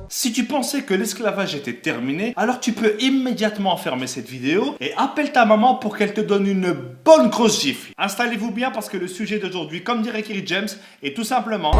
Si tu pensais que l'esclavage était terminé, alors tu peux immédiatement fermer cette vidéo et appelle ta maman pour qu'elle te donne une bonne grosse gifle. Installez-vous bien parce que le sujet d'aujourd'hui, comme dirait Kerry James, est tout simplement...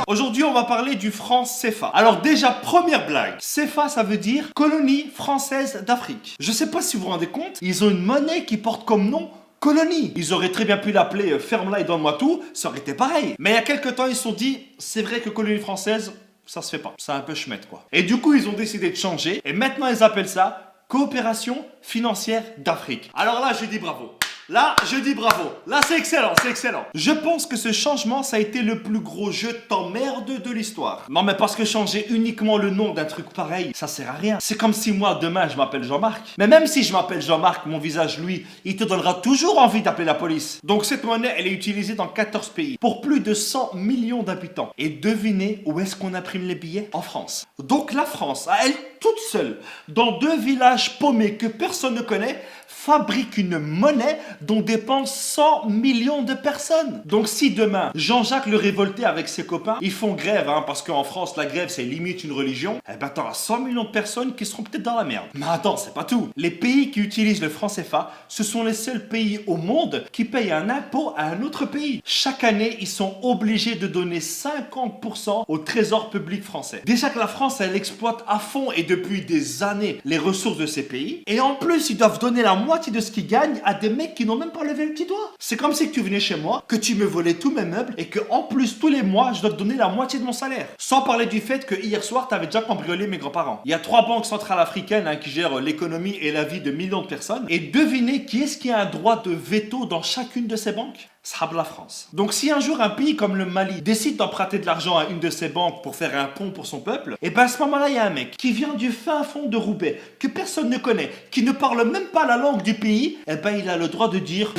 Aujourd'hui, on va parler du franc CFA. Alors déjà, première blague. CFA, ça veut dire colonie française d'Afrique. Je sais pas si vous vous rendez compte, ils ont une monnaie qui porte comme nom colonie. Ils auraient très bien pu l'appeler ferme-la et donne-moi tout, ça aurait été pareil. Mais il y a quelques temps, ils se sont dit, c'est vrai que colonie française, ça se fait pas. C'est un peu chmette quoi. Et du coup, ils ont décidé de changer et maintenant ils appellent ça coopération financière d'Afrique. Alors là, je dis bravo. Là, je dis bravo. Là, c'est excellent, c'est excellent. Je pense que ce changement, ça a été le plus gros jeu de t'emmerde de l'histoire. Non, mais parce que changer uniquement le nom d'un truc pareil, ça sert à rien. C'est comme si moi, demain, je m'appelle Jean-Marc. Mais même si je m'appelle Jean-Marc, mon visage, lui, il te donnera toujours envie d'appeler la police. Donc cette monnaie, elle est utilisée dans 14 pays, pour plus de 100 millions d'habitants. Et devinez où est-ce qu'on imprime les billets? En France. Donc la France, à elle toute seule, dans 2 villages paumés que personne ne connaît, fabrique une monnaie dont dépendent 100 millions de personnes. Donc si demain, Jean-Jacques le révolté avec ses copains, ils font grève, parce qu'en France, la grève, c'est limite une religion, eh ben t'auras 100 millions de personnes qui seront peut-être dans la merde. Mais attends, c'est pas tout. Les pays qui utilisent le franc CFA, ce sont les seuls pays au monde qui payent un impôt à un autre pays. Chaque année, ils sont obligés de donner 50% au trésor public français. Déjà que la France, elle exploite à fond et depuis des années les ressources de ces pays. Et en plus, ils doivent donner la moitié de ce qu'ils gagnent à des mecs qui n'ont même pas levé le petit doigt. C'est comme si tu venais chez moi, que tu me volais tous mes meubles et que en plus tous les mois je dois te donner la moitié de mon salaire. Sans parler du fait que hier soir tu avais déjà cambriolé mes grands-parents. Il y a 3 banques centrales africaines qui gèrent l'économie et la vie de millions de personnes. Et devinez qui est-ce qui a un droit de veto dans chacune de ces banques? Ça sera la France. Donc si un jour un pays comme le Mali décide d'emprunter de l'argent à une de ces banques pour faire un pont pour son peuple, et ben à ce moment-là il y a un mec qui vient du fin fond de Roubaix, que personne ne connaît, qui ne parle même pas la langue du pays, et ben il a le droit de dire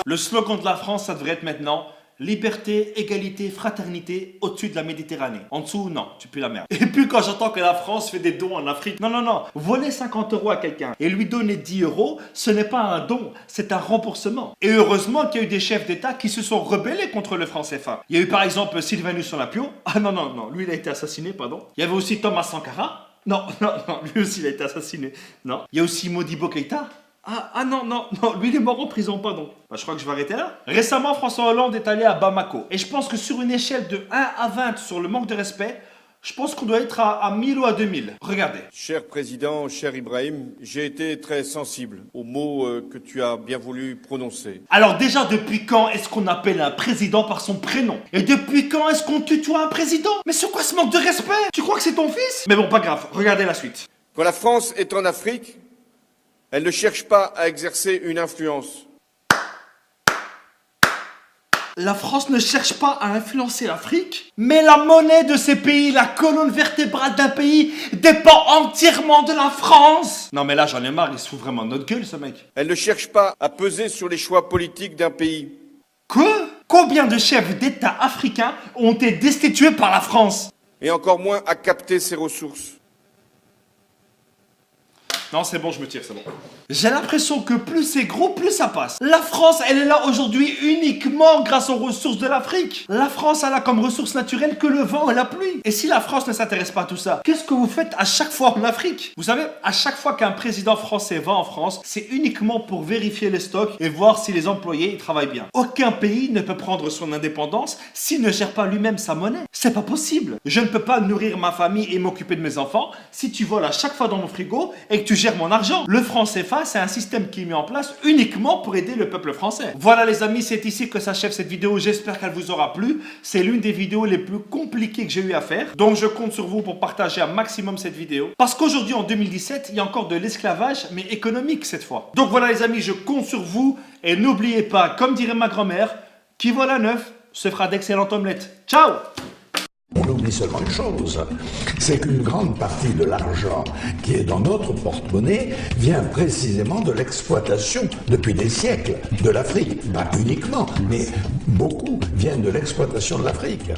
le slogan de la France ça devrait être maintenant liberté, égalité, fraternité au-dessus de la Méditerranée. En dessous, non, tu pues la merde. Et puis quand j'entends que la France fait des dons en Afrique, non, voler 50 € à quelqu'un et lui donner 10 €, ce n'est pas un don, c'est un remboursement. Et heureusement qu'il y a eu des chefs d'État qui se sont rebellés contre le franc CFA. Il y a eu par exemple Sylvanus Olympio. Ah non, lui il a été assassiné, pardon. Il y avait aussi Thomas Sankara. Non, lui aussi il a été assassiné. Non. Il y a aussi Modibo Keïta. Non, lui il est mort en prison, pardon. Je crois que je vais arrêter là. Récemment, François Hollande est allé à Bamako. Et je pense que sur une échelle de 1 à 20 sur le manque de respect, je pense qu'on doit être à 1000 ou à 2000. Regardez. Cher président, cher Ibrahim, j'ai été très sensible aux mots que tu as bien voulu prononcer. Alors déjà, depuis quand est-ce qu'on appelle un président par son prénom? Et depuis quand est-ce qu'on tutoie un président? Mais c'est quoi ce manque de respect? Tu crois que c'est ton fils? Mais bon, pas grave, regardez la suite. Quand la France est en Afrique, elle ne cherche pas à exercer une influence. La France ne cherche pas à influencer l'Afrique, mais la monnaie de ces pays, la colonne vertébrale d'un pays, dépend entièrement de la France. Non mais là j'en ai marre, il se fout vraiment de notre gueule ce mec. Elle ne cherche pas à peser sur les choix politiques d'un pays. Quoi? Combien de chefs d'État africains ont été destitués par la France? Et encore moins à capter ses ressources. Non, c'est bon, je me tire, c'est bon. J'ai l'impression que plus c'est gros, plus ça passe. La France, elle est là aujourd'hui uniquement grâce aux ressources de l'Afrique. La France, elle a comme ressource naturelle que le vent et la pluie. Et si la France ne s'intéresse pas à tout ça, qu'est-ce que vous faites à chaque fois en Afrique? Vous savez, à chaque fois qu'un président français va en France, c'est uniquement pour vérifier les stocks et voir si les employés travaillent bien. Aucun pays ne peut prendre son indépendance s'il ne gère pas lui-même sa monnaie. C'est pas possible. Je ne peux pas nourrir ma famille et m'occuper de mes enfants si tu voles à chaque fois dans mon frigo et que tu gères mon argent. Le franc CFA, c'est un système qui est mis en place uniquement pour aider le peuple français. Voilà les amis, c'est ici que s'achève cette vidéo. J'espère qu'elle vous aura plu. C'est l'une des vidéos les plus compliquées que j'ai eu à faire. Donc je compte sur vous pour partager un maximum cette vidéo. Parce qu'aujourd'hui, en 2017, il y a encore de l'esclavage, mais économique cette fois. Donc voilà les amis, je compte sur vous. Et n'oubliez pas, comme dirait ma grand-mère, qui vole à neuf se fera d'excellentes omelettes. Ciao! On oublie seulement une chose, c'est qu'une grande partie de l'argent qui est dans notre porte-monnaie vient précisément de l'exploitation, depuis des siècles, de l'Afrique. Pas uniquement, mais beaucoup viennent de l'exploitation de l'Afrique.